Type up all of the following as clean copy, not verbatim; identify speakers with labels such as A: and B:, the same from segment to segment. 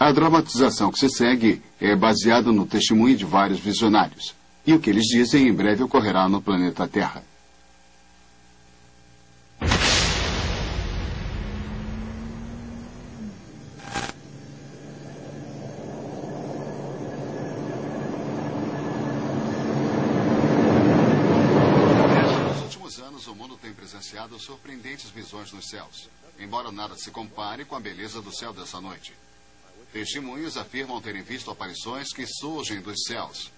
A: A dramatização que se segue é baseada no testemunho de vários visionários. E o que eles dizem em breve ocorrerá no planeta Terra. Nos últimos anos, o mundo tem presenciado surpreendentes visões nos céus, embora nada se compare com a beleza do céu dessa noite. Testemunhos afirmam terem visto aparições que surgem dos céus.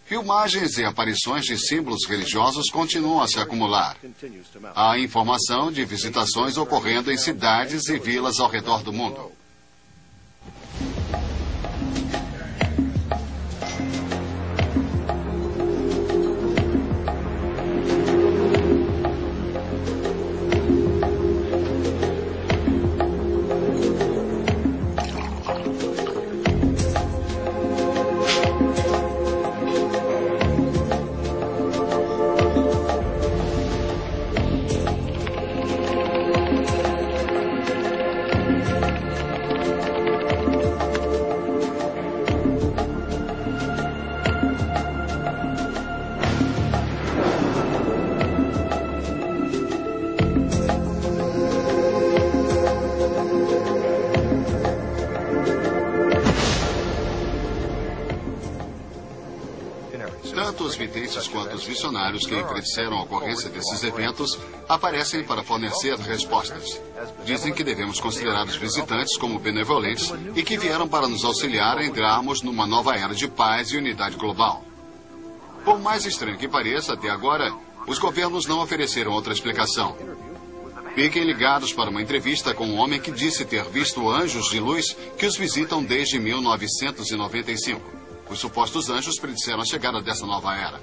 A: Filmagens e aparições de símbolos religiosos continuam a se acumular. Há informação de visitações ocorrendo em cidades e vilas ao redor do mundo. Tanto os videntes quanto os missionários que predisseram a ocorrência desses eventos aparecem para fornecer respostas. Dizem que devemos considerar os visitantes como benevolentes e que vieram para nos auxiliar a entrarmos numa nova era de paz e unidade global. Por mais estranho que pareça, até agora, os governos não ofereceram outra explicação. Fiquem ligados para uma entrevista com um homem que disse ter visto anjos de luz que os visitam desde 1995. Os supostos anjos predisseram a chegada dessa nova era.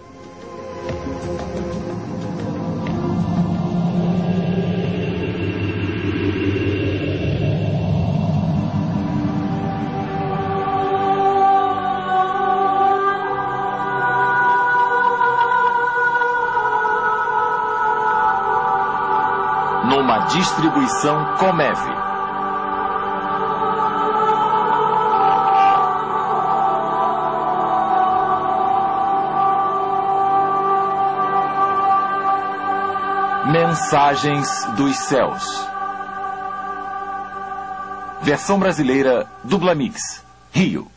B: Numa distribuição Comeve. Mensagens dos Céus. Versão brasileira Dublamix, Rio.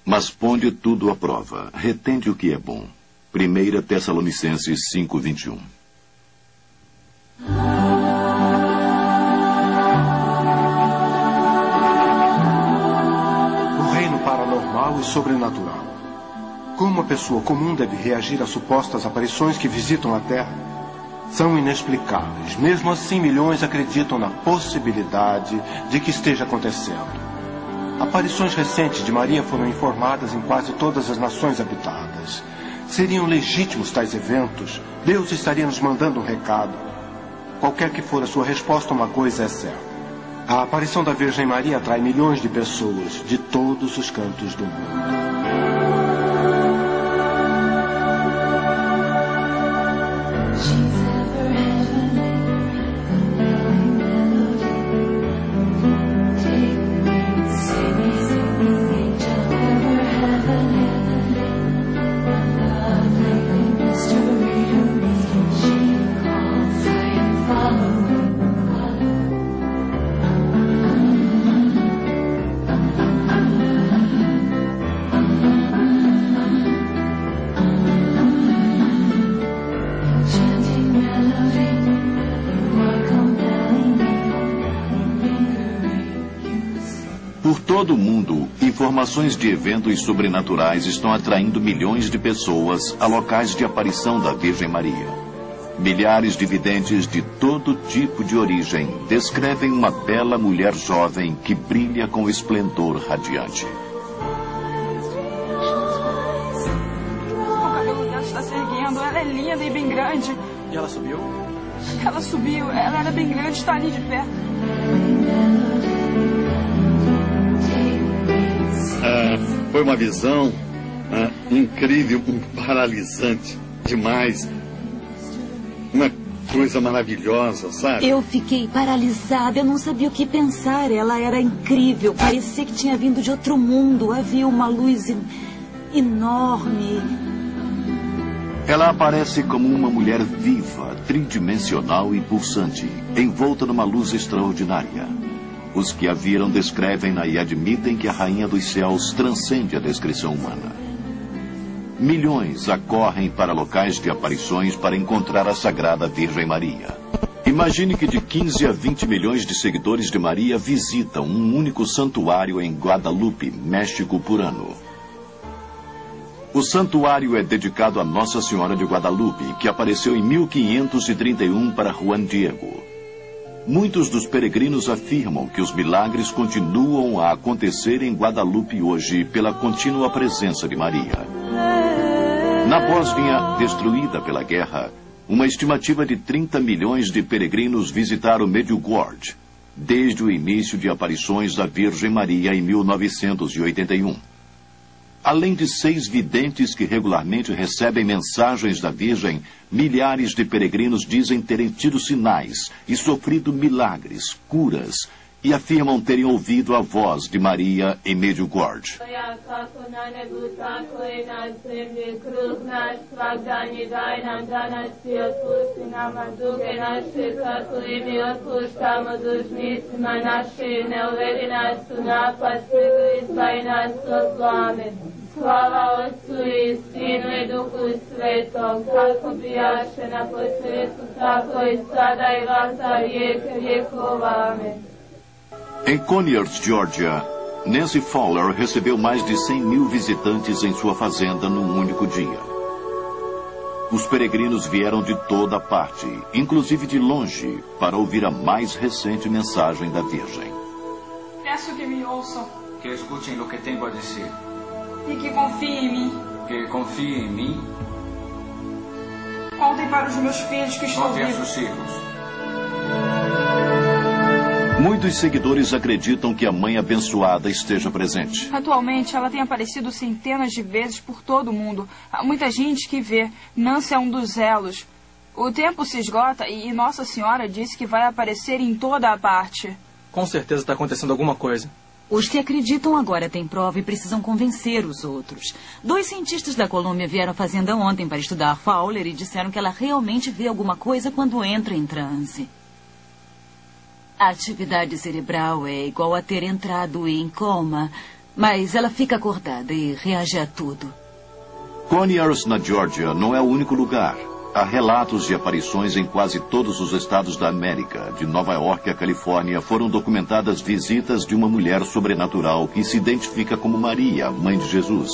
C: Mas ponde tudo à prova, retende o que é bom. 1 Tessalonicenses 5:21.
D: O reino paranormal e sobrenatural. Como uma pessoa comum deve reagir a supostas aparições que visitam a Terra? São inexplicáveis. Mesmo assim, milhões acreditam na possibilidade de que esteja acontecendo. Aparições recentes de Maria foram informadas em quase todas as nações habitadas. Seriam legítimos tais eventos? Deus estaria nos mandando um recado? Qualquer que for a sua resposta, uma coisa é certa. A aparição da Virgem Maria atrai milhões de pessoas de todos os cantos do mundo.
C: Por todo o mundo, informações de eventos sobrenaturais estão atraindo milhões de pessoas a locais de aparição da Virgem Maria. Milhares de videntes de todo tipo de origem descrevem uma bela mulher jovem que brilha com esplendor radiante.
E: O cabelo dela está se erguendo, ela é linda e bem grande.
F: E ela subiu?
E: Ela subiu, ela era bem grande, está ali de pé.
G: Foi uma visão incrível, paralisante demais. Uma coisa maravilhosa, sabe?
F: Eu fiquei paralisada, eu não sabia o que pensar. Ela era incrível, parecia que tinha vindo de outro mundo. Havia uma luz enorme.
C: Ela aparece como uma mulher viva, tridimensional e pulsante, envolta numa luz extraordinária. Os que a viram descrevem-na e admitem que a Rainha dos Céus transcende a descrição humana. Milhões acorrem para locais de aparições para encontrar a Sagrada Virgem Maria. Imagine que de 15 a 20 milhões de seguidores de Maria visitam um único santuário em Guadalupe, México, por ano. O santuário é dedicado a Nossa Senhora de Guadalupe, que apareceu em 1531 para Juan Diego. Muitos dos peregrinos afirmam que os milagres continuam a acontecer em Guadalupe hoje pela contínua presença de Maria. Na Bósnia, destruída pela guerra, uma estimativa de 30 milhões de peregrinos visitaram Medjugorje, desde o início de aparições da Virgem Maria em 1981. Além de 6 videntes que regularmente recebem mensagens da Virgem, milhares de peregrinos dizem terem tido sinais e sofrido milagres, curas, e afirmam terem ouvido a voz de Maria em Medjugorje.
H: Slava Otcu i Sinu i Duhu Svetom, kako bijaše na početku, tako i sada i vasa vijeke vjekov. Amen.
C: Em Conyers, Georgia, Nancy Fowler recebeu mais de 100 mil visitantes em sua fazenda num único dia. Os peregrinos vieram de toda parte, inclusive de longe, para ouvir a mais recente mensagem da Virgem.
E: Peço que me ouçam.
I: Que escutem o que tenho a dizer.
E: E que confiem em mim.
I: Que confiem em mim.
E: Contem para os meus filhos que estão
I: Contem a
E: vivos.
I: seus filhos.
C: Muitos seguidores acreditam que a Mãe Abençoada esteja presente.
E: Atualmente, ela tem aparecido centenas de vezes por todo o mundo. Há muita gente que vê. Nancy é um dos elos. O tempo se esgota e Nossa Senhora disse que vai aparecer em toda a parte.
J: Com certeza está acontecendo alguma coisa.
F: Os que acreditam agora têm prova e precisam convencer os outros. 2 cientistas da Colômbia vieram à fazenda ontem para estudar Fowler e disseram que ela realmente vê alguma coisa quando entra em transe. A atividade cerebral é igual a ter entrado em coma, mas ela fica acordada e reage a tudo.
C: Conyers, na Geórgia, não é o único lugar. Há relatos de aparições em quase todos os estados da América. De Nova York à Califórnia, foram documentadas visitas de uma mulher sobrenatural que se identifica como Maria, mãe de Jesus.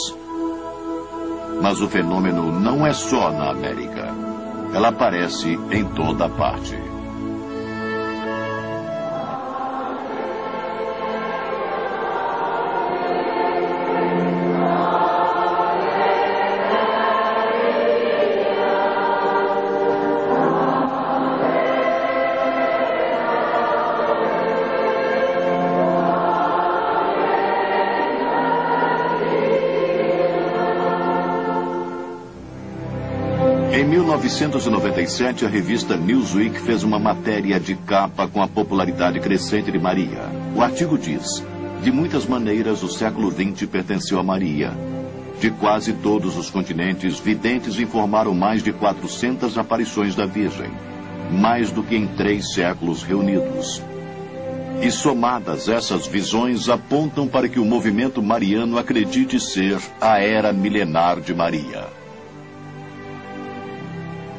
C: Mas o fenômeno não é só na América. Ela aparece em toda parte. Em 1997, a revista Newsweek fez uma matéria de capa com a popularidade crescente de Maria. O artigo diz: de muitas maneiras, o século XX pertenceu a Maria. De quase todos os continentes, videntes informaram mais de 400 aparições da Virgem, mais do que em 3 séculos reunidos. E somadas, essas visões apontam para que o movimento mariano acredite ser a era milenar de Maria.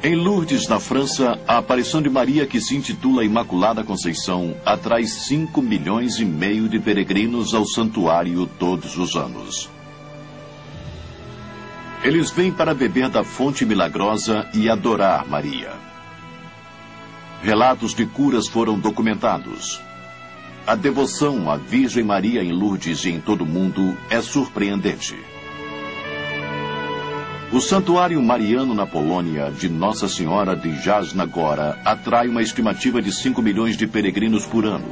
C: Em Lourdes, na França, a aparição de Maria, que se intitula Imaculada Conceição, atrai 5,5 milhões de peregrinos ao santuário todos os anos. Eles vêm para beber da fonte milagrosa e adorar Maria. Relatos de curas foram documentados. A devoção à Virgem Maria em Lourdes e em todo o mundo é surpreendente. O Santuário Mariano na Polônia, de Nossa Senhora de Jasna Góra, atrai uma estimativa de 5 milhões de peregrinos por ano.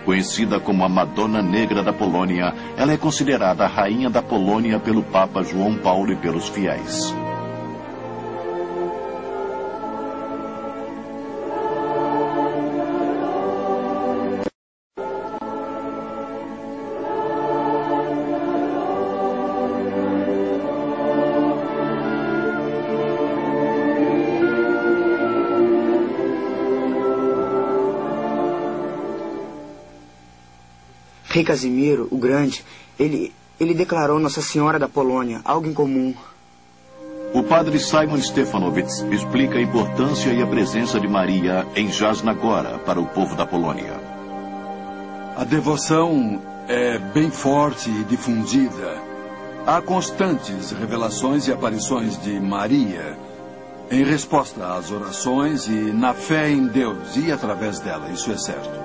C: Conhecida como a Madonna Negra da Polônia, ela é considerada a rainha da Polônia pelo Papa João Paulo e pelos fiéis.
K: Rei Casimiro, o Grande, ele declarou Nossa Senhora da Polônia, algo em comum.
C: O padre Simon Stefanowicz explica a importância e a presença de Maria em Jasnagora para o povo da Polônia.
L: A devoção é bem forte e difundida. Há constantes revelações e aparições de Maria em resposta às orações e na fé em Deus e através dela, isso é certo.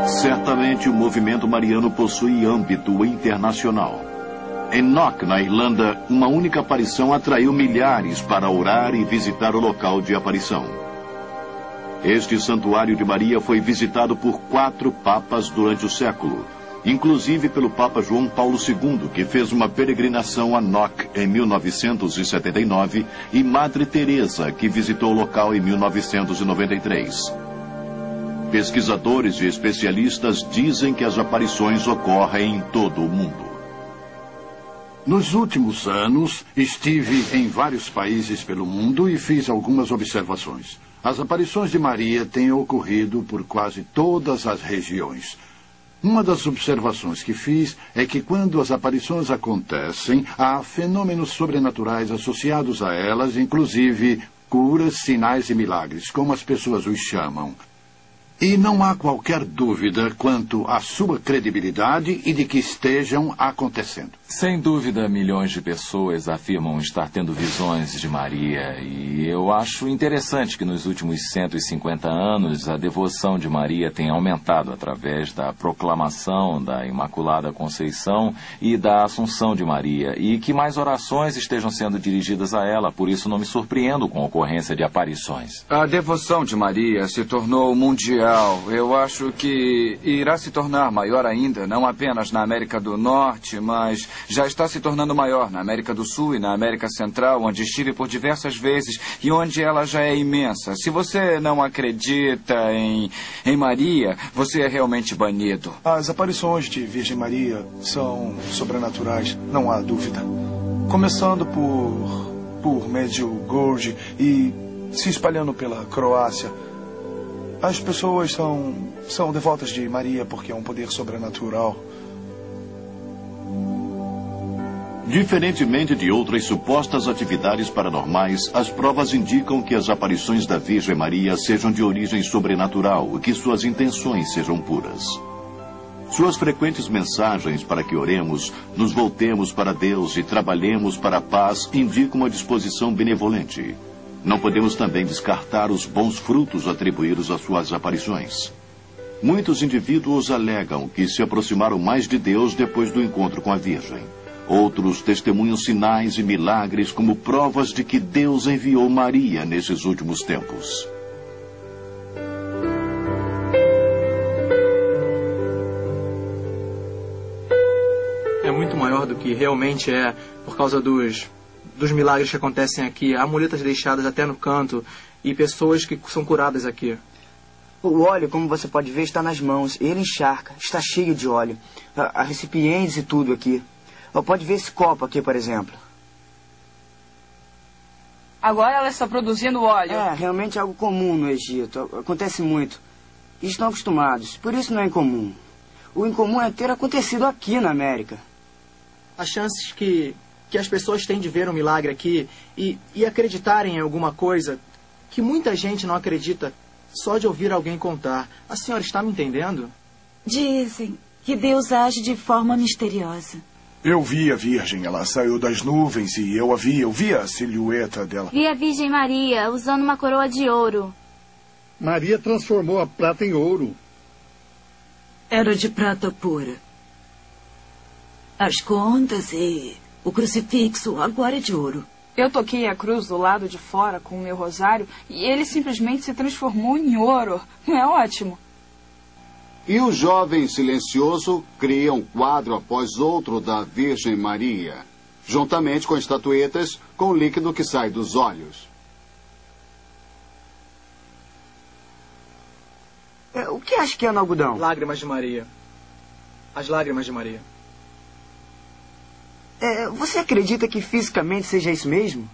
C: Certamente o movimento mariano possui âmbito internacional. Em Knock, na Irlanda, uma única aparição atraiu milhares para orar e visitar o local de aparição. Este santuário de Maria foi visitado por 4 papas durante o século, inclusive pelo Papa João Paulo II, que fez uma peregrinação a Knock em 1979, e Madre Teresa, que visitou o local em 1993. Pesquisadores e especialistas dizem que as aparições ocorrem em todo o mundo.
G: Nos últimos anos, estive em vários países pelo mundo e fiz algumas observações. As aparições de Maria têm ocorrido por quase todas as regiões. Uma das observações que fiz é que quando as aparições acontecem, há fenômenos sobrenaturais associados a elas, inclusive curas, sinais e milagres, como as pessoas os chamam. E não há qualquer dúvida quanto à sua credibilidade e de que estejam acontecendo.
B: Sem dúvida, milhões de pessoas afirmam estar tendo visões de Maria. E eu acho interessante que nos últimos 150 anos a devoção de Maria tenha aumentado através da proclamação da Imaculada Conceição e da Assunção de Maria. E que mais orações estejam sendo dirigidas a ela. Por isso não me surpreendo com a ocorrência de aparições.
I: A devoção de Maria se tornou mundial. Eu acho que irá se tornar maior ainda, não apenas na América do Norte, mas já está se tornando maior na América do Sul e na América Central, onde estive por diversas vezes e onde ela já é imensa. Se você não acredita em Maria, você é realmente banido.
M: As aparições de Virgem Maria são sobrenaturais, não há dúvida. Começando por Medjugorje e se espalhando pela Croácia. As pessoas são devotas de Maria porque é um poder sobrenatural.
C: Diferentemente de outras supostas atividades paranormais, as provas indicam que as aparições da Virgem Maria sejam de origem sobrenatural e que suas intenções sejam puras. Suas frequentes mensagens para que oremos, nos voltemos para Deus e trabalhemos para a paz indicam uma disposição benevolente. Não podemos também descartar os bons frutos atribuídos às suas aparições. Muitos indivíduos alegam que se aproximaram mais de Deus depois do encontro com a Virgem. Outros testemunham sinais e milagres como provas de que Deus enviou Maria nesses últimos tempos.
J: É muito maior do que realmente é por causa dos milagres que acontecem aqui. Há muletas deixadas até no canto e pessoas que são curadas aqui.
K: O óleo, como você pode ver, está nas mãos. Ele encharca, está cheio de óleo. Há recipientes e tudo aqui. Pode ver esse copo aqui, por exemplo.
E: Agora ela está produzindo óleo.
K: É, realmente é algo comum no Egito. Acontece muito. E estão acostumados. Por isso não é incomum. O incomum é ter acontecido aqui na América.
J: As chances que as pessoas têm de ver um milagre aqui e acreditarem em alguma coisa que muita gente não acredita só de ouvir alguém contar. A senhora está me entendendo?
F: Dizem que Deus age de forma misteriosa.
M: Eu vi a Virgem, ela saiu das nuvens e eu vi a silhueta dela.
H: Vi a Virgem Maria usando uma coroa de ouro.
G: Maria transformou a prata em ouro.
F: Era de prata pura. As contas e o crucifixo agora é de ouro.
E: Eu toquei a cruz do lado de fora com o meu rosário e ele simplesmente se transformou em ouro. Não é ótimo?
A: E o jovem silencioso cria um quadro após outro da Virgem Maria, juntamente com estatuetas com o líquido que sai dos olhos.
K: O que acha que é no algodão?
J: Lágrimas de Maria. As lágrimas de Maria.
K: Você acredita que fisicamente seja isso mesmo?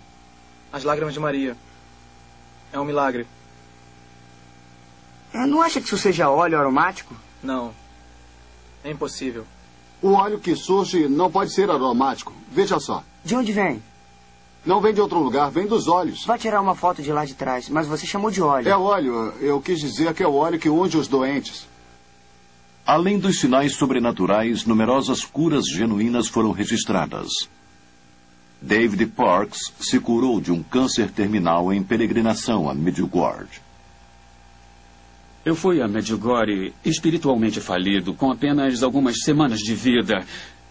J: As lágrimas de Maria. É um milagre.
K: Não acha que isso seja óleo aromático?
J: Não. É impossível.
A: O óleo que surge não pode ser aromático. Veja só.
K: De onde vem?
A: Não vem de outro lugar, vem dos olhos.
K: Vai tirar uma foto de lá de trás, mas você chamou de óleo.
A: É óleo. Eu quis dizer que é o óleo que unge os doentes.
C: Além dos sinais sobrenaturais, numerosas curas genuínas foram registradas. David Parks se curou de um câncer terminal em peregrinação a Medjugorje.
N: Eu fui a Medjugorje espiritualmente falido, com apenas algumas semanas de vida.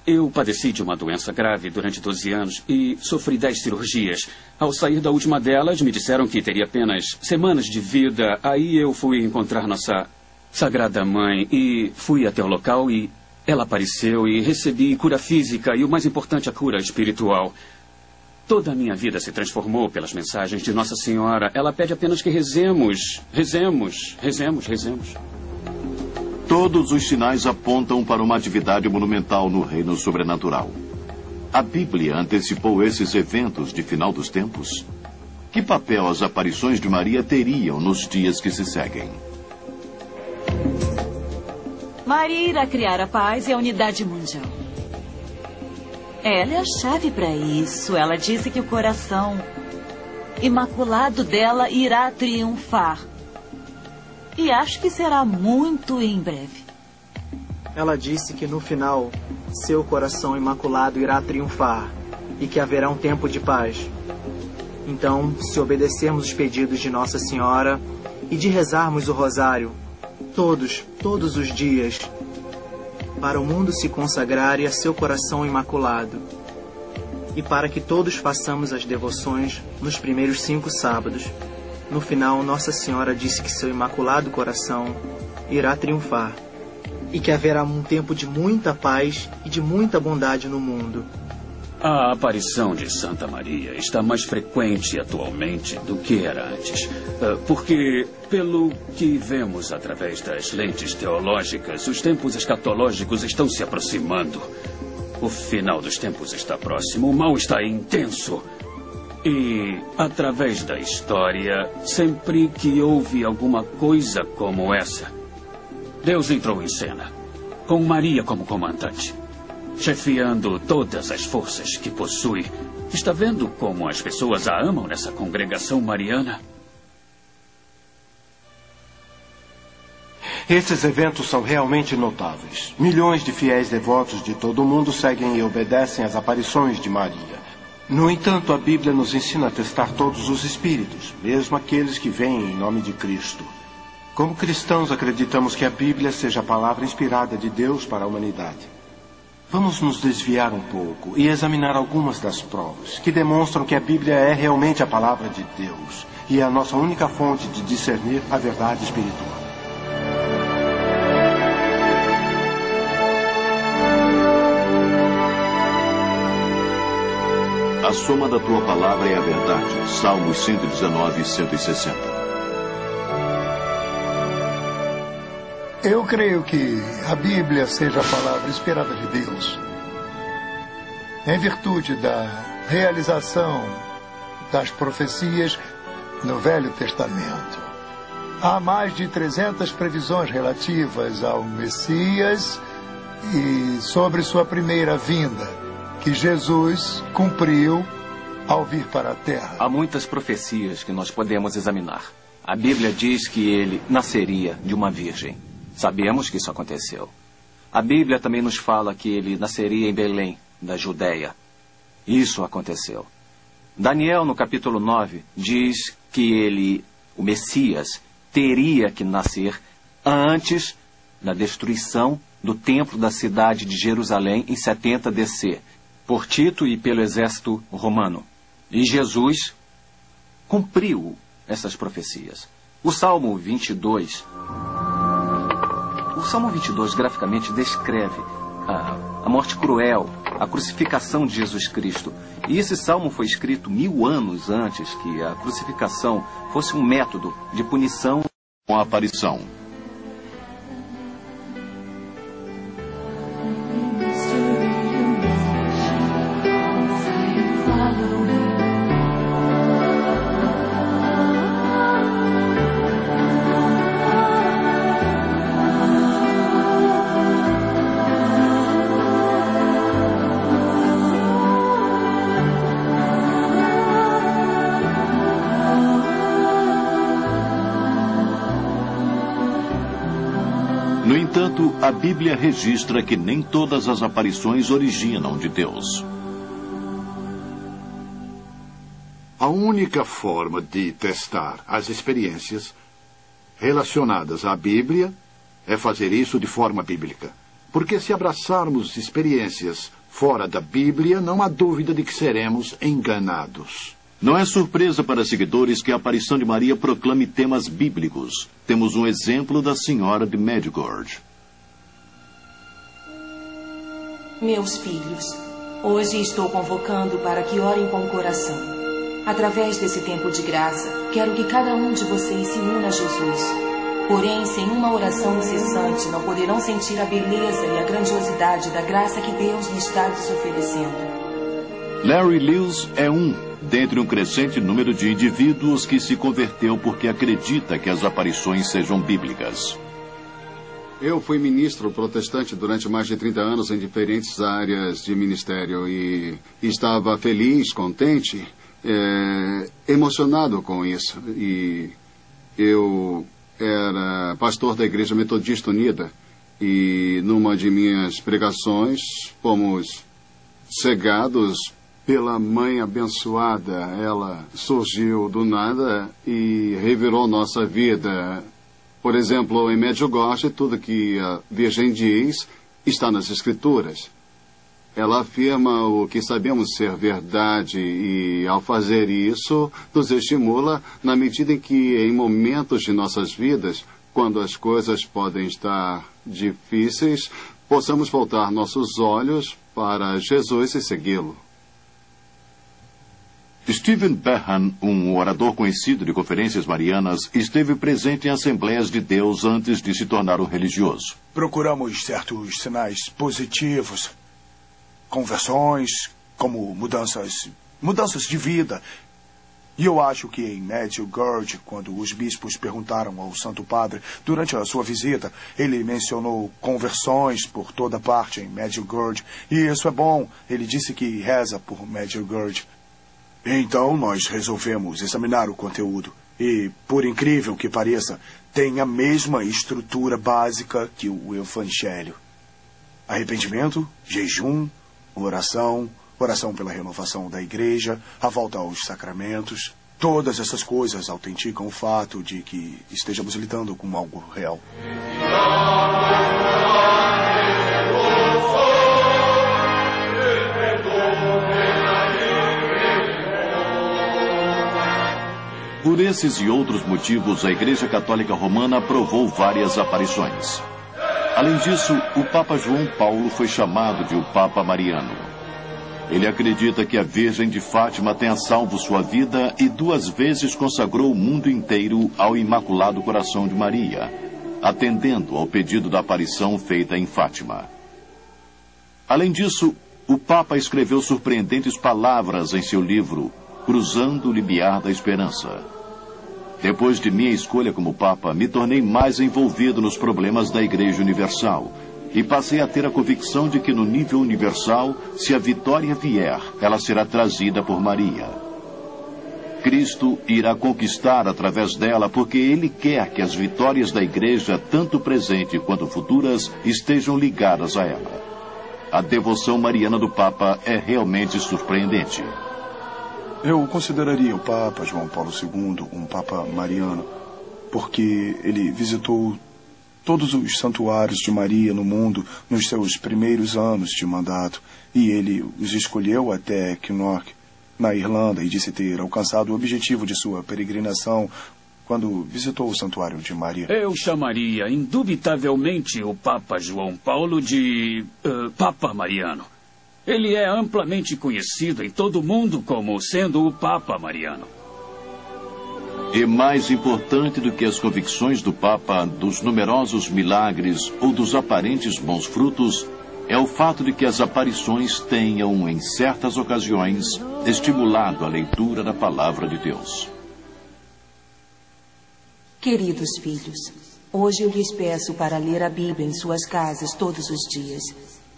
N: Eu padeci de uma doença grave durante 12 anos e sofri 10 cirurgias. Ao sair da última delas, me disseram que teria apenas semanas de vida. Aí eu fui encontrar nossa Sagrada Mãe e fui até o local e ela apareceu e recebi cura física e, o mais importante, a cura espiritual. Toda a minha vida se transformou pelas mensagens de Nossa Senhora. Ela pede apenas que rezemos, rezemos, rezemos, rezemos.
C: Todos os sinais apontam para uma atividade monumental no reino sobrenatural. A Bíblia antecipou esses eventos de final dos tempos? Que papel as aparições de Maria teriam nos dias que se seguem?
F: Maria irá criar a paz e a unidade mundial. Ela é a chave para isso. Ela disse que o coração imaculado dela irá triunfar. E acho que será muito em breve.
J: Ela disse que no final, seu coração imaculado irá triunfar e que haverá um tempo de paz. Então, se obedecermos os pedidos de Nossa Senhora e de rezarmos o rosário, todos os dias, para o mundo se consagrar e a seu coração imaculado, e para que todos façamos as devoções nos primeiros 5 sábados, no final, Nossa Senhora disse que seu imaculado coração irá triunfar e que haverá um tempo de muita paz e de muita bondade no mundo.
N: A aparição de Santa Maria está mais frequente atualmente do que era antes. Porque, pelo que vemos através das lentes teológicas, os tempos escatológicos estão se aproximando. O final dos tempos está próximo, o mal está intenso. E, através da história, sempre que houve alguma coisa como essa, Deus entrou em cena, com Maria como comandante, chefiando todas as forças que possui. Está vendo como as pessoas a amam nessa congregação mariana?
D: Esses eventos são realmente notáveis. Milhões de fiéis devotos de todo o mundo seguem e obedecem às aparições de Maria. No entanto, a Bíblia nos ensina a testar todos os espíritos, mesmo aqueles que vêm em nome de Cristo. Como cristãos, acreditamos que a Bíblia seja a palavra inspirada de Deus para a humanidade. Vamos nos desviar um pouco e examinar algumas das provas que demonstram que a Bíblia é realmente a palavra de Deus e é a nossa única fonte de discernir a verdade espiritual.
C: A soma da tua palavra é a verdade. Salmos 119 e 160.
O: Eu creio que a Bíblia seja a palavra inspirada de Deus. Em virtude da realização das profecias no Velho Testamento. Há mais de 300 previsões relativas ao Messias e sobre sua primeira vinda, que Jesus cumpriu ao vir para a terra.
B: Há muitas profecias que nós podemos examinar. A Bíblia diz que ele nasceria de uma virgem. Sabemos que isso aconteceu. A Bíblia também nos fala que ele nasceria em Belém, da Judéia. Isso aconteceu. Daniel, no capítulo 9, diz que ele, o Messias, teria que nascer antes da destruição do templo da cidade de Jerusalém em 70 DC. Por Tito e pelo exército romano. E Jesus cumpriu essas profecias. O Salmo 22 graficamente descreve a morte cruel, a crucificação de Jesus Cristo. E esse salmo foi escrito 1000 anos antes que a crucificação fosse um método de punição
C: com a aparição. entanto, a Bíblia registra que nem todas as aparições originam de Deus.
G: A única forma de testar as experiências relacionadas à Bíblia é fazer isso de forma bíblica. Porque se abraçarmos experiências fora da Bíblia, não há dúvida de que seremos enganados.
C: Não é surpresa para seguidores que a aparição de Maria proclame temas bíblicos. Temos um exemplo da Senhora de Medjugorje.
P: Meus filhos, hoje estou convocando para que orem com o coração. Através desse tempo de graça, quero que cada um de vocês se una a Jesus. Porém, sem uma oração incessante, não poderão sentir a beleza e a grandiosidade da graça que Deus lhes está lhes oferecendo.
C: Larry Lewis é dentre um crescente número de indivíduos que se converteu porque acredita que as aparições sejam bíblicas.
A: Eu fui ministro protestante durante mais de 30 anos em diferentes áreas de ministério e estava feliz, contente, emocionado com isso. E eu era pastor da Igreja Metodista Unida e numa de minhas pregações fomos cegados pela mãe abençoada. Ela surgiu do nada e revirou nossa vida. Por exemplo, em Medjugorje, tudo que a Virgem diz está nas Escrituras. Ela afirma o que sabemos ser verdade e, ao fazer isso, nos estimula na medida em que, em momentos de nossas vidas, quando as coisas podem estar difíceis, possamos voltar nossos olhos para Jesus e segui-lo.
C: Stephen Behan, um orador conhecido de conferências marianas, esteve presente em Assembleias de Deus antes de se tornar um religioso.
M: Procuramos certos sinais positivos, conversões, como mudanças de vida. E eu acho que em Medjugorje, quando os bispos perguntaram ao Santo Padre, durante a sua visita, ele mencionou conversões por toda parte em Medjugorje. E isso é bom. Ele disse que reza por Medjugorje. Então, nós resolvemos examinar o conteúdo. E, por incrível que pareça, tem a mesma estrutura básica que o Evangelho. Arrependimento, jejum, oração pela renovação da igreja, a volta aos sacramentos. Todas essas coisas autenticam o fato de que estejamos lidando com algo real.
C: Por esses e outros motivos, a Igreja Católica Romana aprovou várias aparições. Além disso, o Papa João Paulo foi chamado de o Papa Mariano. Ele acredita que a Virgem de Fátima tenha salvo sua vida e 2 vezes consagrou o mundo inteiro ao Imaculado Coração de Maria, atendendo ao pedido da aparição feita em Fátima. Além disso, o Papa escreveu surpreendentes palavras em seu livro Cruzando o Limiar da Esperança. Depois de minha escolha como Papa, me tornei mais envolvido nos problemas da Igreja Universal e passei a ter a convicção de que no nível universal, se a vitória vier, ela será trazida por Maria. Cristo irá conquistar através dela porque Ele quer que as vitórias da Igreja, tanto presente quanto futuras, estejam ligadas a ela. A devoção mariana do Papa é realmente surpreendente.
M: Eu consideraria o Papa João Paulo II um Papa mariano, porque ele visitou todos os santuários de Maria no mundo nos seus primeiros anos de mandato, e ele os escolheu até Kinnock, na Irlanda, e disse ter alcançado o objetivo de sua peregrinação quando visitou o santuário de Maria.
N: Eu chamaria indubitavelmente o Papa João Paulo de Papa Mariano. Ele é amplamente conhecido em todo o mundo como sendo o Papa Mariano.
C: E mais importante do que as convicções do Papa, dos numerosos milagres ou dos aparentes bons frutos, é o fato de que as aparições tenham, em certas ocasiões, estimulado a leitura da Palavra de Deus.
P: Queridos filhos, hoje eu lhes peço para ler a Bíblia em suas casas todos os dias.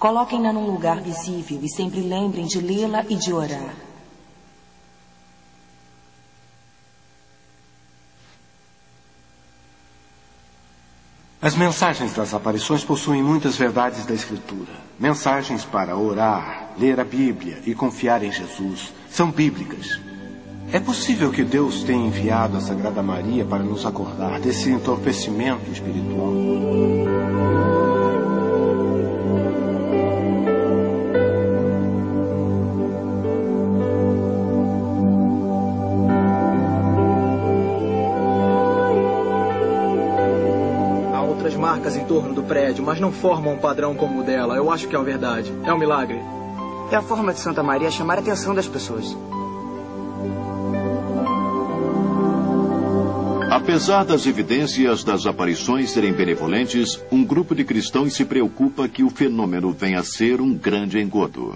P: Coloquem-na num lugar visível e sempre lembrem de lê-la e de orar.
D: As mensagens das aparições possuem muitas verdades da Escritura. Mensagens para orar, ler a Bíblia e confiar em Jesus são bíblicas. É possível que Deus tenha enviado a Sagrada Maria para nos acordar desse entorpecimento espiritual.
J: Marcas em torno do prédio, mas não formam um padrão como o dela. Eu acho que é a verdade. É um milagre.
K: É a forma de Santa Maria chamar a atenção das pessoas.
C: Apesar das evidências das aparições serem benevolentes, um grupo de cristãos se preocupa que o fenômeno venha a ser um grande engodo.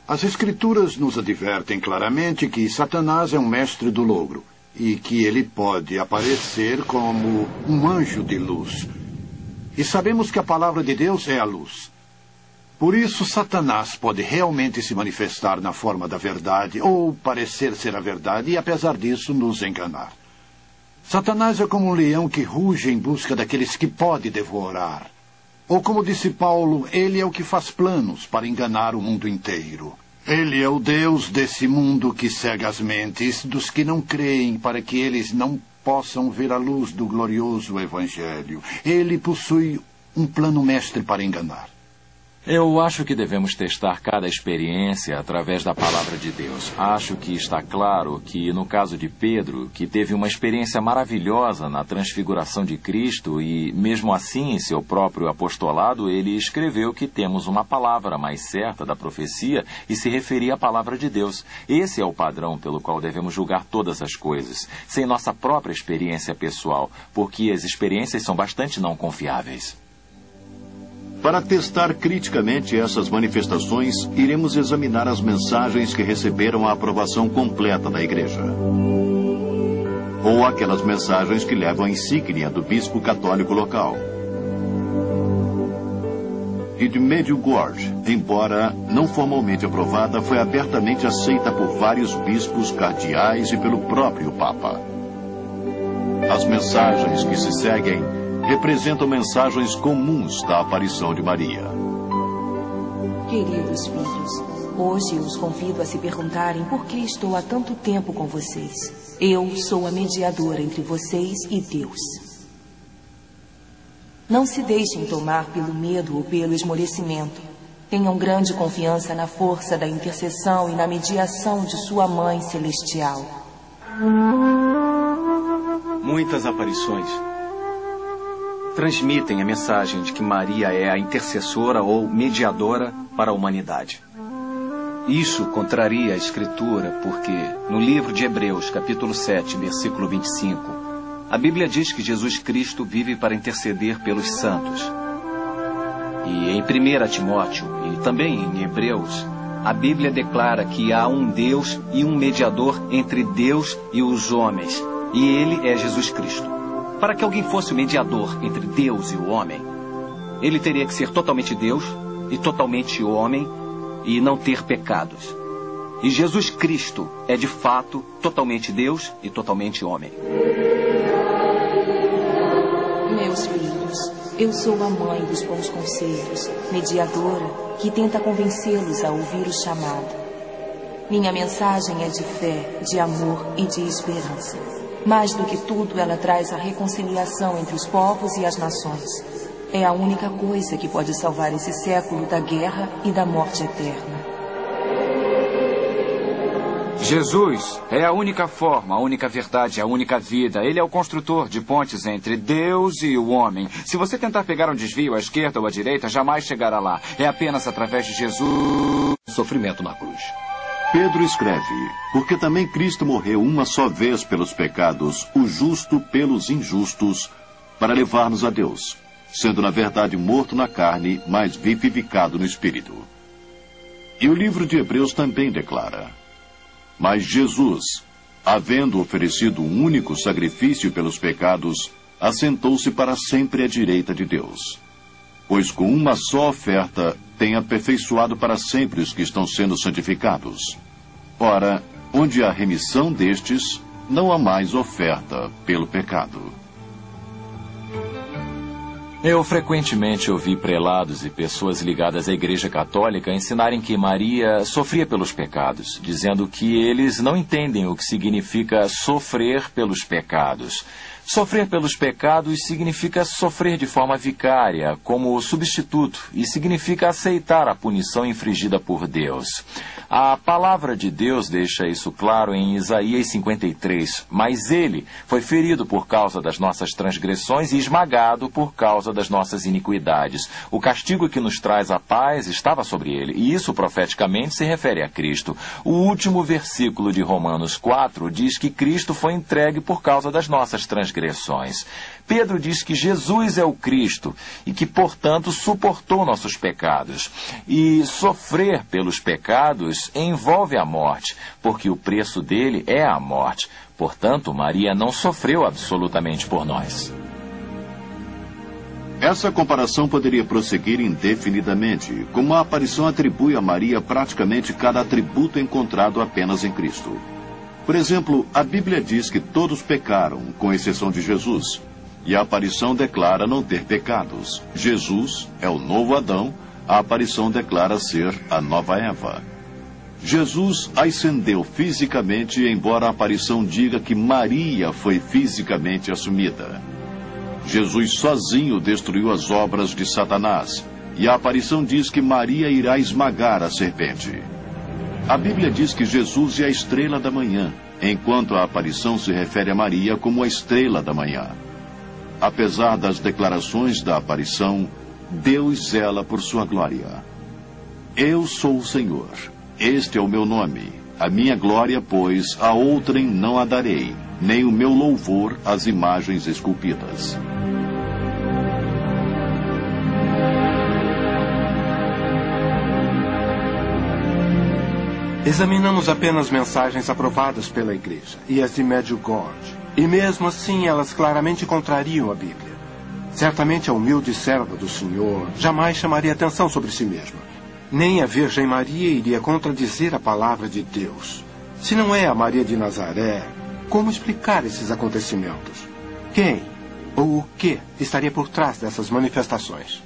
G: As Escrituras nos advertem claramente que Satanás é um mestre do logro e que ele pode aparecer como um anjo de luz. E sabemos que a palavra de Deus é a luz. Por isso, Satanás pode realmente se manifestar na forma da verdade ou parecer ser a verdade e, apesar disso, nos enganar. Satanás é como um leão que ruge em busca daqueles que pode devorar. Ou, como disse Paulo, ele é o que faz planos para enganar o mundo inteiro. Ele é o Deus desse mundo que cega as mentes dos que não creem para que eles não possam ver a luz do glorioso Evangelho. Ele possui um plano mestre para enganar.
B: Eu acho que devemos testar cada experiência através da palavra de Deus. Acho que está claro que, no caso de Pedro, que teve uma experiência maravilhosa na transfiguração de Cristo e, mesmo assim, em seu próprio apostolado, ele escreveu que temos uma palavra mais certa da profecia e se referia à palavra de Deus. Esse é o padrão pelo qual devemos julgar todas as coisas, sem nossa própria experiência pessoal, porque as experiências são bastante não confiáveis.
C: Para testar criticamente essas manifestações, iremos examinar as mensagens que receberam a aprovação completa da Igreja. Ou aquelas mensagens que levam a insígnia do bispo católico local. E de Medjugorje, embora não formalmente aprovada, foi abertamente aceita por vários bispos, cardeais e pelo próprio Papa. As mensagens que se seguem representam mensagens comuns da aparição de Maria.
P: Queridos filhos, hoje eu os convido a se perguntarem por que estou há tanto tempo com vocês. Eu sou a mediadora entre vocês e Deus. Não se deixem tomar pelo medo ou pelo esmorecimento. Tenham grande confiança na força da intercessão e na mediação de sua Mãe Celestial.
Q: Muitas aparições transmitem a mensagem de que Maria é a intercessora ou mediadora para a humanidade. Isso contraria a Escritura, porque no livro de Hebreus, capítulo 7, versículo 25, a Bíblia diz que Jesus Cristo vive para interceder pelos santos. E em 1 Timóteo e também em Hebreus, a Bíblia declara que há um Deus e um mediador entre Deus e os homens, e ele é Jesus Cristo. Para que alguém fosse o mediador entre Deus e o homem, ele teria que ser totalmente Deus e totalmente homem e não ter pecados. E Jesus Cristo é, de fato, totalmente Deus e totalmente homem.
P: Meus filhos, eu sou a mãe dos bons conselhos, mediadora, que tenta convencê-los a ouvir o chamado. Minha mensagem é de fé, de amor e de esperança. Mais do que tudo, ela traz a reconciliação entre os povos e as nações. É a única coisa que pode salvar esse século da guerra e da morte eterna.
I: Jesus é a única forma, a única verdade, a única vida. Ele é o construtor de pontes entre Deus e o homem. Se você tentar pegar um desvio à esquerda ou à direita, jamais chegará lá. É apenas através de Jesus sofrimento na cruz.
C: Pedro escreve, porque também Cristo morreu uma só vez pelos pecados, o justo pelos injustos, para levar-nos a Deus, sendo na verdade morto na carne, mas vivificado no Espírito. E o livro de Hebreus também declara, mas Jesus, havendo oferecido um único sacrifício pelos pecados, assentou-se para sempre à direita de Deus. Pois com uma só oferta tem aperfeiçoado para sempre os que estão sendo santificados. Ora, onde há remissão destes, não há mais oferta pelo pecado.
B: Eu frequentemente ouvi prelados e pessoas ligadas à Igreja Católica ensinarem que Maria sofria pelos pecados, dizendo que eles não entendem o que significa sofrer pelos pecados. Sofrer pelos pecados significa sofrer de forma vicária, como substituto, e significa aceitar a punição infligida por Deus. A palavra de Deus deixa isso claro em Isaías 53. Mas ele foi ferido por causa das nossas transgressões e esmagado por causa das nossas iniquidades. O castigo que nos traz a paz estava sobre ele, e isso profeticamente se refere a Cristo. O último versículo de Romanos 4 diz que Cristo foi entregue por causa das nossas transgressões. Pedro diz que Jesus é o Cristo e que, portanto, suportou nossos pecados. E sofrer pelos pecados envolve a morte, porque o preço dele é a morte. Portanto, Maria não sofreu absolutamente por nós.
C: Essa comparação poderia prosseguir indefinidamente, como a aparição atribui a Maria praticamente cada atributo encontrado apenas em Cristo. Por exemplo, a Bíblia diz que todos pecaram, com exceção de Jesus. E a aparição declara não ter pecados. Jesus é o novo Adão, a aparição declara ser a nova Eva. Jesus ascendeu fisicamente, embora a aparição diga que Maria foi fisicamente assumida. Jesus sozinho destruiu as obras de Satanás, e a aparição diz que Maria irá esmagar a serpente. A Bíblia diz que Jesus é a estrela da manhã, enquanto a aparição se refere a Maria como a estrela da manhã. Apesar das declarações da aparição, Deus zela por sua glória. Eu sou o Senhor, este é o meu nome. A minha glória, pois, a outrem não a darei, nem o meu louvor às imagens esculpidas.
D: Examinamos apenas mensagens aprovadas pela Igreja e as de Medjugorje. E mesmo assim, elas claramente contrariam a Bíblia. Certamente a humilde serva do Senhor jamais chamaria atenção sobre si mesma. Nem a Virgem Maria iria contradizer a palavra de Deus. Se não é a Maria de Nazaré, como explicar esses acontecimentos? Quem ou o que estaria por trás dessas manifestações?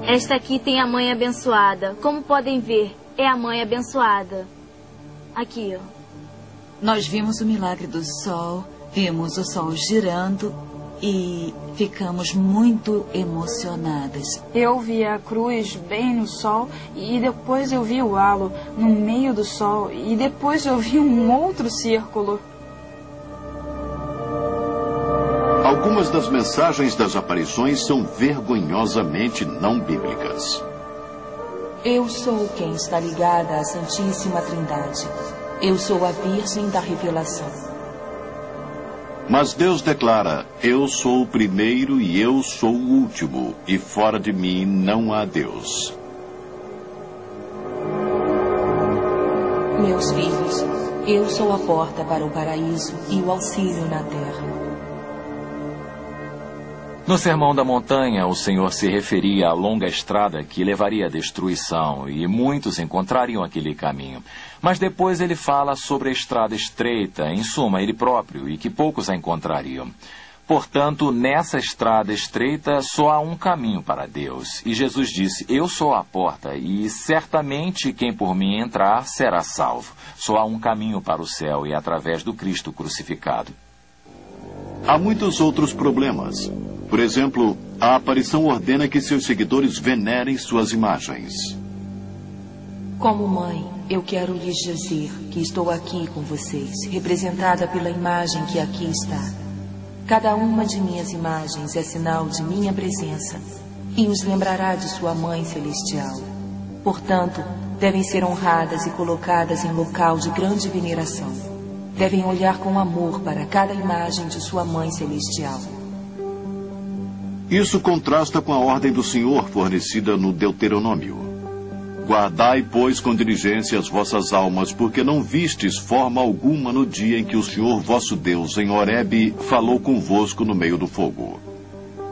R: Esta aqui tem a mãe abençoada. Como podem ver, é a mãe abençoada. Aqui, ó.
F: Nós vimos o milagre do sol, vimos o sol girando e ficamos muito emocionadas.
E: Eu vi a cruz bem no sol e depois eu vi o halo no meio do sol e depois eu vi um outro círculo.
C: Algumas das mensagens das aparições são vergonhosamente não bíblicas.
P: Eu sou quem está ligada à Santíssima Trindade. Eu sou a Virgem da Revelação.
C: Mas Deus declara, eu sou o primeiro e eu sou o último, e fora de mim não há Deus.
P: Meus filhos, eu sou a porta para o paraíso e o auxílio na terra.
B: No Sermão da Montanha, o Senhor se referia à longa estrada que levaria à destruição, e muitos encontrariam aquele caminho. Mas depois ele fala sobre a estrada estreita, em suma, ele próprio, e que poucos a encontrariam. Portanto, nessa estrada estreita só há um caminho para Deus. E Jesus disse, eu sou a porta, e certamente quem por mim entrar será salvo. Só há um caminho para o céu, e é através do Cristo crucificado.
C: Há muitos outros problemas. Por exemplo, a aparição ordena que seus seguidores venerem suas imagens.
P: Como mãe, eu quero lhes dizer que estou aqui com vocês, representada pela imagem que aqui está. Cada uma de minhas imagens é sinal de minha presença e os lembrará de sua Mãe Celestial. Portanto, devem ser honradas e colocadas em local de grande veneração. Devem olhar com amor para cada imagem de sua Mãe Celestial.
C: Isso contrasta com a ordem do Senhor fornecida no Deuteronômio. Guardai, pois, com diligência as vossas almas, porque não vistes forma alguma no dia em que o Senhor vosso Deus, em Horebe, falou convosco no meio do fogo.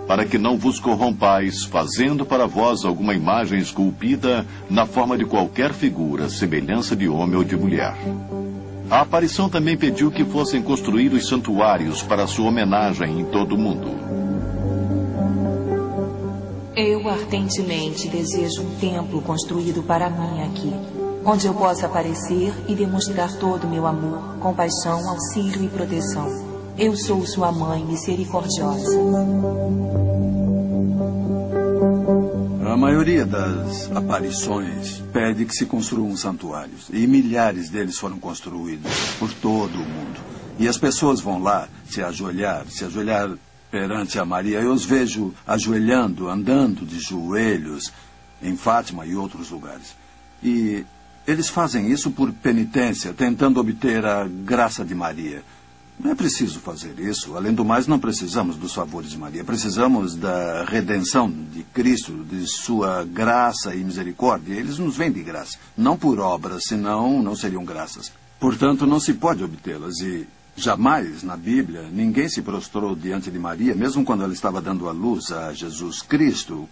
C: para que não vos corrompais, fazendo para vós alguma imagem esculpida na forma de qualquer figura, semelhança de homem ou de mulher. A aparição também pediu que fossem construídos santuários para sua homenagem em todo o mundo.
P: Eu ardentemente desejo um templo construído para mim aqui, onde eu possa aparecer e demonstrar todo o meu amor, compaixão, auxílio e proteção. Eu sou sua mãe misericordiosa.
L: A maioria das aparições pede que se construam santuários. E milhares deles foram construídos por todo o mundo. E as pessoas vão lá se ajoelhar perante a Maria. Eu os vejo ajoelhando, andando de joelhos em Fátima e outros lugares. E eles fazem isso por penitência, tentando obter a graça de Maria. Não é preciso fazer isso. Além do mais, não precisamos dos favores de Maria. Precisamos da redenção de Cristo, de sua graça e misericórdia. Eles nos vêm de graça, não por obras, senão não seriam graças. Portanto, não se pode obtê-las. E jamais, na Bíblia, ninguém se prostrou diante de Maria, mesmo quando ela estava dando à luz a Jesus Cristo.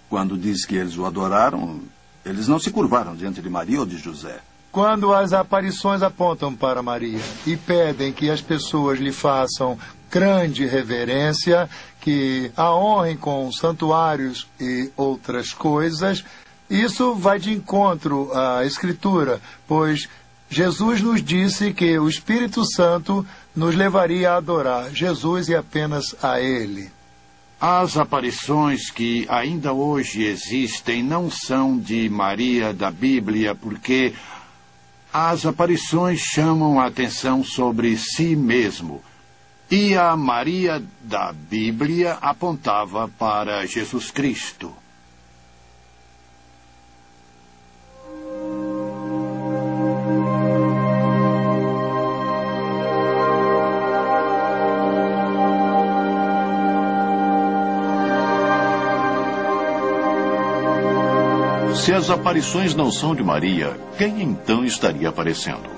L: Quando diz que eles o adoraram, eles não se curvaram diante de Maria ou de José.
O: Quando as aparições apontam para Maria e pedem que as pessoas lhe façam grande reverência, que a honrem com santuários e outras coisas, isso vai de encontro à Escritura, pois Jesus nos disse que o Espírito Santo nos levaria a adorar Jesus e apenas a Ele.
G: As aparições que ainda hoje existem não são de Maria da Bíblia, porque as aparições chamam a atenção sobre si mesmo. E a Maria da Bíblia apontava para Jesus Cristo.
C: Se as aparições não são de Maria, quem então estaria aparecendo?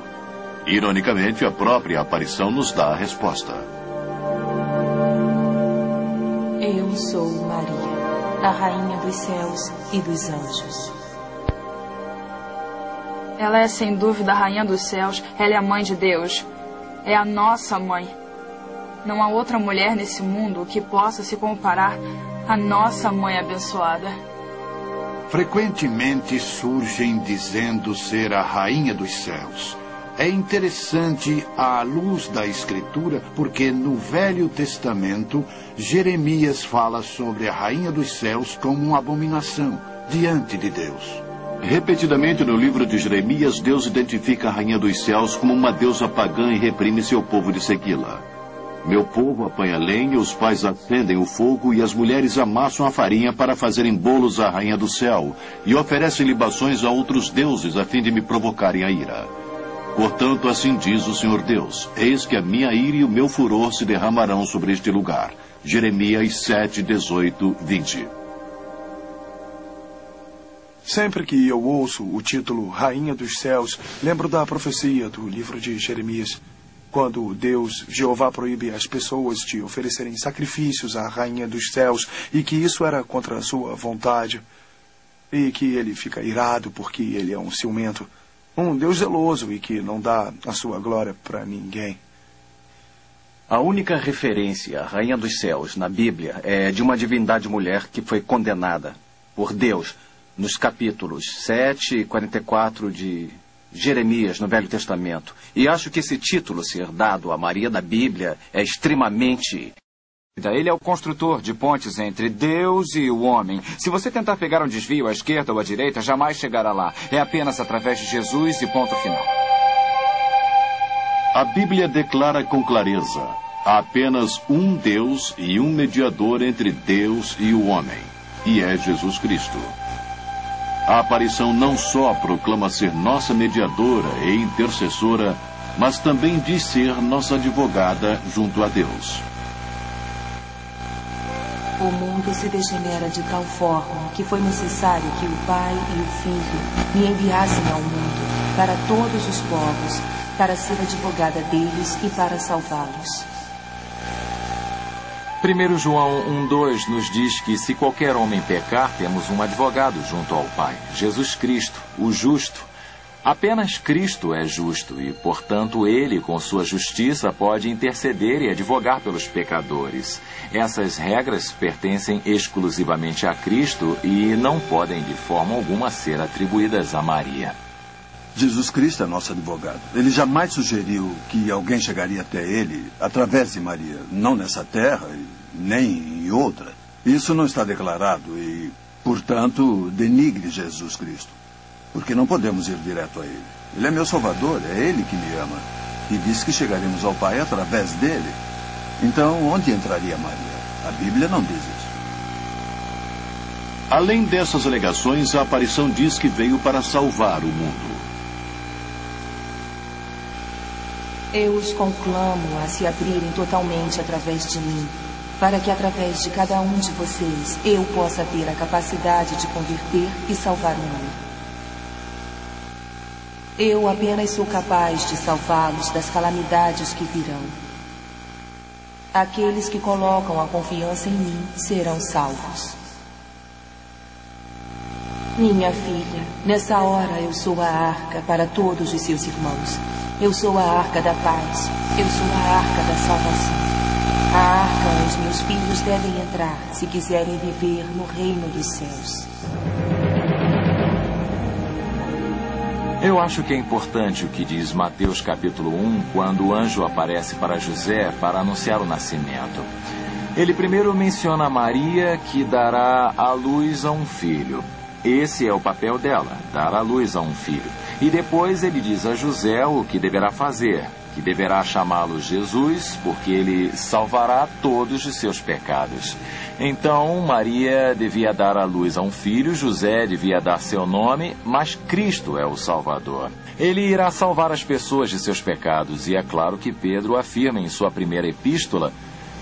C: Ironicamente, a própria aparição nos dá a resposta.
P: Eu sou Maria, a rainha dos céus e dos anjos.
E: Ela é sem dúvida a rainha dos céus, ela é a mãe de Deus. É a nossa mãe. Não há outra mulher nesse mundo que possa se comparar à nossa mãe abençoada.
G: Frequentemente surgem dizendo ser a rainha dos céus. É interessante à luz da Escritura, porque no Velho Testamento, Jeremias fala sobre a rainha dos céus como uma abominação diante de Deus.
C: Repetidamente no livro de Jeremias, Deus identifica a rainha dos céus como uma deusa pagã e reprime seu povo de segui-la. Meu povo apanha lenha, os pais acendem o fogo e as mulheres amassam a farinha para fazerem bolos à rainha do céu e oferecem libações a outros deuses a fim de me provocarem a ira. Portanto, assim diz o Senhor Deus, eis que a minha ira e o meu furor se derramarão sobre este lugar. Jeremias 7, 18, 20.
M: Sempre que eu ouço o título Rainha dos Céus, lembro da profecia do livro de Jeremias. Quando Deus, Jeová, proíbe as pessoas de oferecerem sacrifícios à Rainha dos Céus e que isso era contra a sua vontade. E que ele fica irado porque ele é um ciumento. Um Deus zeloso e que não dá a sua glória para ninguém.
Q: A única referência à Rainha dos Céus na Bíblia é de uma divindade mulher que foi condenada por Deus nos capítulos 7 e 44 de Jeremias, no Velho Testamento. E acho que esse título ser dado a Maria da Bíblia é extremamente...
I: Ele é o construtor de pontes entre Deus e o homem. Se você tentar pegar um desvio à esquerda ou à direita, jamais chegará lá. É apenas através de Jesus e ponto final.
C: A Bíblia declara com clareza: há apenas um Deus e um mediador entre Deus e o homem, e é Jesus Cristo. A aparição não só proclama ser nossa mediadora e intercessora, mas também diz ser nossa advogada junto a Deus.
P: O mundo se degenera de tal forma que foi necessário que o Pai e o Filho me enviassem ao mundo, para todos os povos, para ser advogada deles e para salvá-los.
B: 1 João 1,2 nos diz que se qualquer homem pecar, temos um advogado junto ao Pai, Jesus Cristo, o justo. Apenas Cristo é justo e, portanto, Ele, com sua justiça, pode interceder e advogar pelos pecadores. Essas regras pertencem exclusivamente a Cristo e não podem, de forma alguma, ser atribuídas a Maria.
L: Jesus Cristo é nosso advogado. Ele jamais sugeriu que alguém chegaria até ele através de Maria, não nessa terra, nem em outra. Isso não está declarado e, portanto, denigre Jesus Cristo. Porque não podemos ir direto a ele. Ele é meu Salvador, é ele que me ama. E disse que chegaremos ao Pai através dele. Então, onde entraria Maria? A Bíblia não diz isso.
C: Além dessas alegações, a aparição diz que veio para salvar o mundo.
P: Eu os conclamo a se abrirem totalmente através de mim, para que através de cada um de vocês eu possa ter a capacidade de converter e salvar o mundo. Eu apenas sou capaz de salvá-los das calamidades que virão. Aqueles que colocam a confiança em mim serão salvos. Minha filha, nessa hora eu sou a arca para todos os seus irmãos. Eu sou a arca da paz. Eu sou a arca da salvação. A arca onde meus filhos devem entrar se quiserem viver no reino dos céus.
B: Eu acho que é importante o que diz Mateus capítulo 1, quando o anjo aparece para José para anunciar o nascimento. Ele primeiro menciona Maria, que dará à luz a um filho. Esse é o papel dela, dar à luz a um filho. E depois ele diz a José o que deverá fazer, que deverá chamá-lo Jesus, porque ele salvará todos de seus pecados. Então, Maria devia dar à luz a um filho, José devia dar seu nome, mas Cristo é o Salvador. Ele irá salvar as pessoas de seus pecados, e é claro que Pedro afirma em sua primeira epístola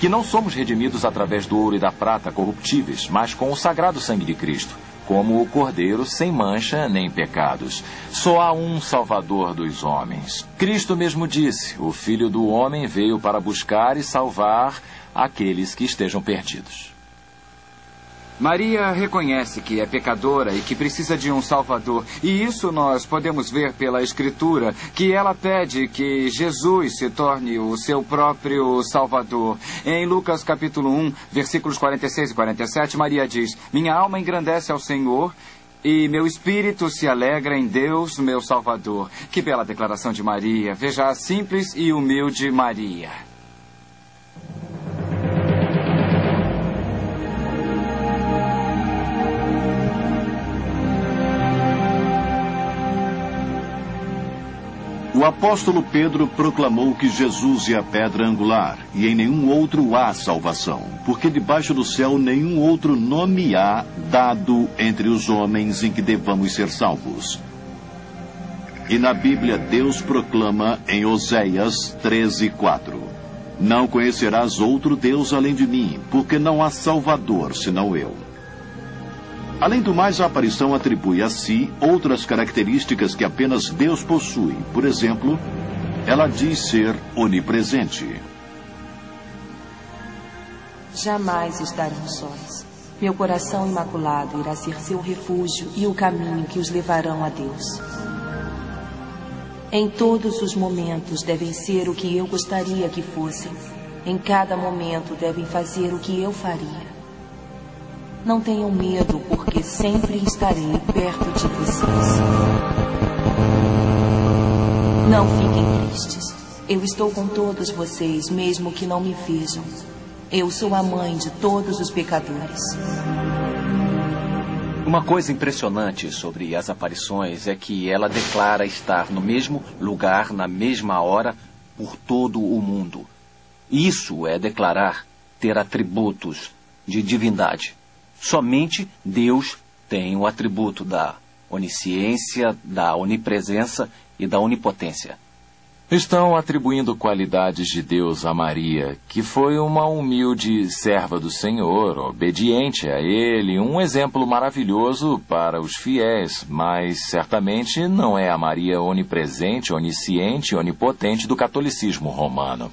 B: que não somos redimidos através do ouro e da prata corruptíveis, mas com o sagrado sangue de Cristo, como o Cordeiro sem mancha nem pecados. Só há um Salvador dos homens. Cristo mesmo disse, o Filho do Homem veio para buscar e salvar aqueles que estejam perdidos.
I: Maria reconhece que é pecadora e que precisa de um Salvador. E isso nós podemos ver pela Escritura, que ela pede que Jesus se torne o seu próprio Salvador. Em Lucas capítulo 1, versículos 46 e 47, Maria diz: minha alma engrandece ao Senhor e meu espírito se alegra em Deus, meu Salvador. Que bela declaração de Maria. Veja a simples e humilde Maria.
C: O apóstolo Pedro proclamou que Jesus é a pedra angular, e em nenhum outro há salvação, porque debaixo do céu nenhum outro nome há dado entre os homens em que devamos ser salvos. E na Bíblia Deus proclama em Oséias 13:4: não conhecerás outro Deus além de mim, porque não há Salvador senão eu. Além do mais, a aparição atribui a si outras características que apenas Deus possui. Por exemplo, ela diz ser onipresente.
P: Jamais estarão sós. Meu coração imaculado irá ser seu refúgio e o caminho que os levarão a Deus. Em todos os momentos devem ser o que eu gostaria que fossem. Em cada momento devem fazer o que eu faria. Não tenham medo, porque sempre estarei perto de vocês. Não fiquem tristes. Eu estou com todos vocês, mesmo que não me vejam. Eu sou a mãe de todos os pecadores.
Q: Uma coisa impressionante sobre as aparições é que ela declara estar no mesmo lugar, na mesma hora, por todo o mundo. Isso é declarar ter atributos de divindade. Somente Deus tem o atributo da onisciência, da onipresença e da onipotência.
B: Estão atribuindo qualidades de Deus a Maria, que foi uma humilde serva do Senhor, obediente a Ele, um exemplo maravilhoso para os fiéis, mas certamente não é a Maria onipresente, onisciente e onipotente do catolicismo romano.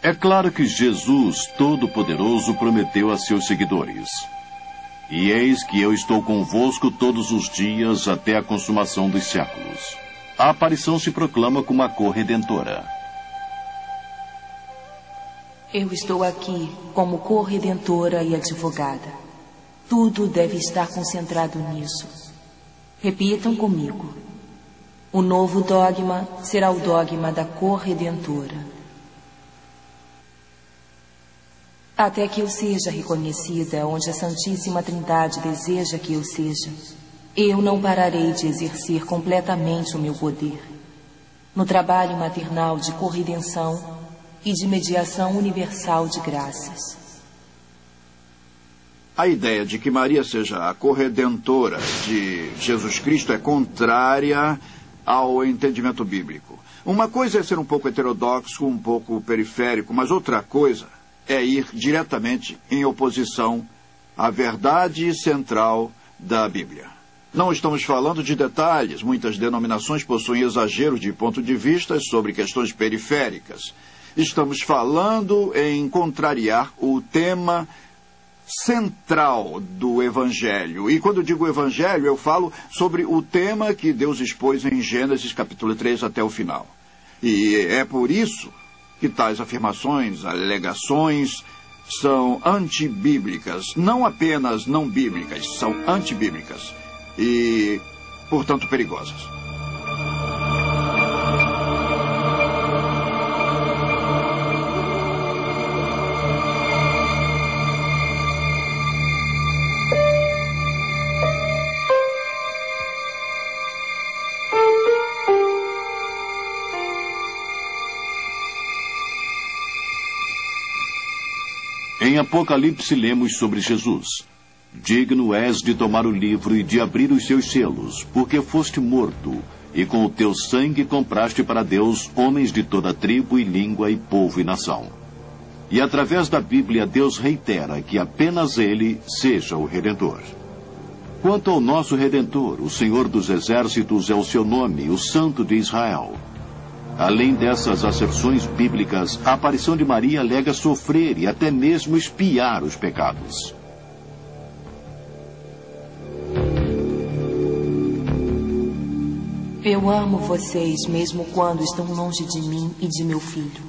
C: É claro que Jesus Todo-Poderoso prometeu a seus seguidores: e eis que eu estou convosco todos os dias até a consumação dos séculos. A aparição se proclama como a corredentora.
P: Eu estou aqui como corredentora e advogada. Tudo deve estar concentrado nisso. Repitam comigo. O novo dogma será o dogma da corredentora. Até que eu seja reconhecida onde a Santíssima Trindade deseja que eu seja, eu não pararei de exercer completamente o meu poder. No trabalho maternal de corredenção e de mediação universal de graças.
G: A ideia de que Maria seja a corredentora de Jesus Cristo é contrária ao entendimento bíblico. Uma coisa é ser um pouco heterodoxo, um pouco periférico, mas outra coisa é ir diretamente em oposição à verdade central da Bíblia. Não estamos falando de detalhes. Muitas denominações possuem exagero de ponto de vista sobre questões periféricas. Estamos falando em contrariar o tema central do Evangelho. E quando digo Evangelho, eu falo sobre o tema que Deus expôs em Gênesis capítulo 3 até o final. E é por isso que tais afirmações, alegações, são antibíblicas. Não apenas não bíblicas, são antibíblicas. E, portanto, perigosas.
C: Em Apocalipse lemos sobre Jesus: digno és de tomar o livro e de abrir os seus selos, porque foste morto, e com o teu sangue compraste para Deus homens de toda tribo e língua e povo e nação. E através da Bíblia Deus reitera que apenas Ele seja o Redentor. Quanto ao nosso Redentor, o Senhor dos Exércitos é o seu nome, o Santo de Israel. Além dessas asserções bíblicas, a aparição de Maria alega sofrer e até mesmo expiar os pecados.
P: Eu amo vocês mesmo quando estão longe de mim e de meu filho.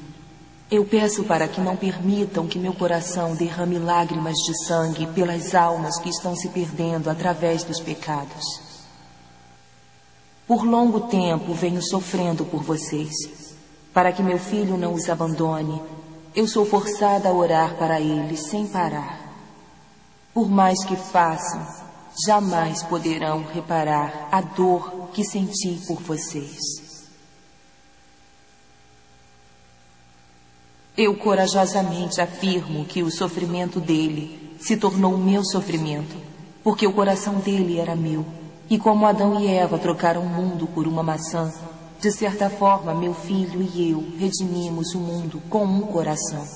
P: Eu peço para que não permitam que meu coração derrame lágrimas de sangue pelas almas que estão se perdendo através dos pecados. Por longo tempo venho sofrendo por vocês. Para que meu filho não os abandone, eu sou forçada a orar para eles sem parar. Por mais que façam, jamais poderão reparar a dor que senti por vocês. Eu corajosamente afirmo que o sofrimento dele se tornou meu sofrimento, porque o coração dele era meu. E como Adão e Eva trocaram o mundo por uma maçã, de certa forma, meu filho e eu redimimos o mundo com um coração.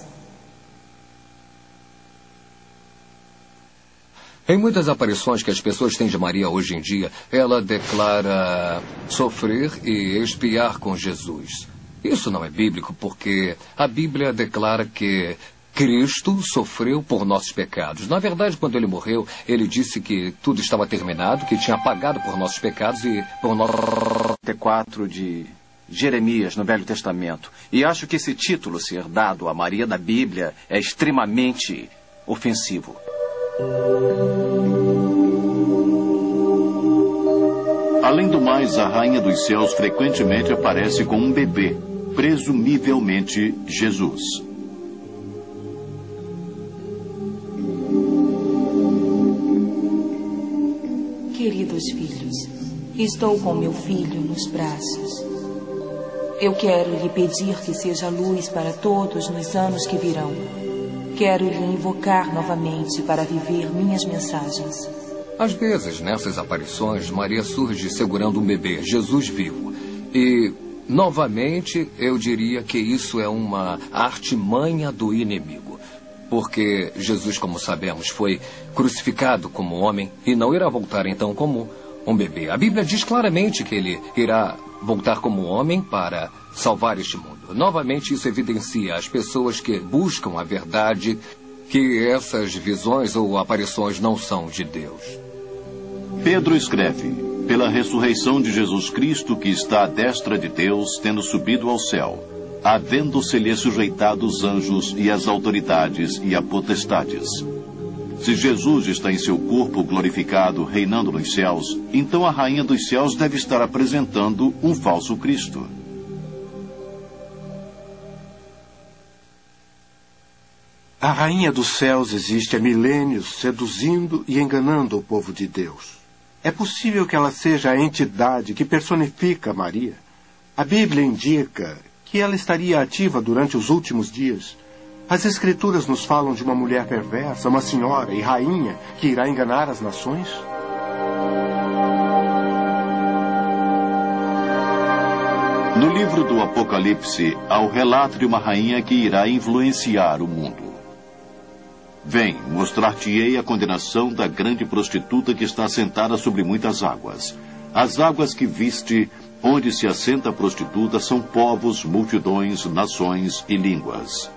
S: Em muitas aparições que as pessoas têm de Maria hoje em dia, ela declara sofrer e expiar com Jesus. Isso não é bíblico, porque a Bíblia declara que Cristo sofreu por nossos pecados. Na verdade, quando ele morreu, ele disse que tudo estava terminado, que tinha pagado por nossos pecados e por nosso...
Q: 4 de Jeremias, no Velho Testamento. E acho que esse título ser dado a Maria da Bíblia é extremamente ofensivo.
C: Além do mais, a Rainha dos Céus frequentemente aparece com um bebê, presumivelmente Jesus.
P: Queridos filhos, estou com meu filho nos braços. Eu quero lhe pedir que seja luz para todos nos anos que virão. Quero lhe invocar novamente para viver minhas mensagens.
S: Às vezes, nessas aparições, Maria surge segurando um bebê, Jesus vivo. E, novamente, eu diria que isso é uma artimanha do inimigo. Porque Jesus, como sabemos, foi crucificado como homem e não irá voltar então como um bebê. A Bíblia diz claramente que ele irá voltar como homem para salvar este mundo. Novamente, isso evidencia as pessoas que buscam a verdade, que essas visões ou aparições não são de Deus.
C: Pedro escreve: pela ressurreição de Jesus Cristo, que está à destra de Deus, tendo subido ao céu, havendo-se-lhe sujeitado os anjos e as autoridades e a potestades. Se Jesus está em seu corpo glorificado, reinando nos céus, então a rainha dos céus deve estar apresentando um falso Cristo.
D: A rainha dos céus existe há milênios, seduzindo e enganando o povo de Deus. É possível que ela seja a entidade que personifica Maria. A Bíblia indica que ela estaria ativa durante os últimos dias. As Escrituras nos falam de uma mulher perversa, uma senhora e rainha que irá enganar as nações?
C: No livro do Apocalipse, há o relato de uma rainha que irá influenciar o mundo. Vem, mostrar-te-ei a condenação da grande prostituta que está assentada sobre muitas águas. As águas que viste, onde se assenta a prostituta, são povos, multidões, nações e línguas.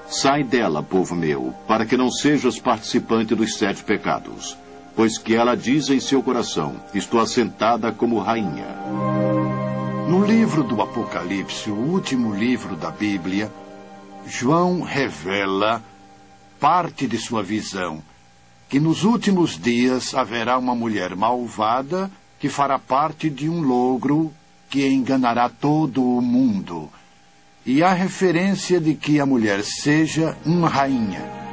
C: Sai dela, povo meu, para que não sejas participante dos 7 pecados, pois que ela diz em seu coração: estou assentada como rainha.
G: No livro do Apocalipse, o último livro da Bíblia, João revela parte de sua visão, que nos últimos dias haverá uma mulher malvada que fará parte de um logro que enganará todo o mundo. E há referência de que a mulher seja uma rainha.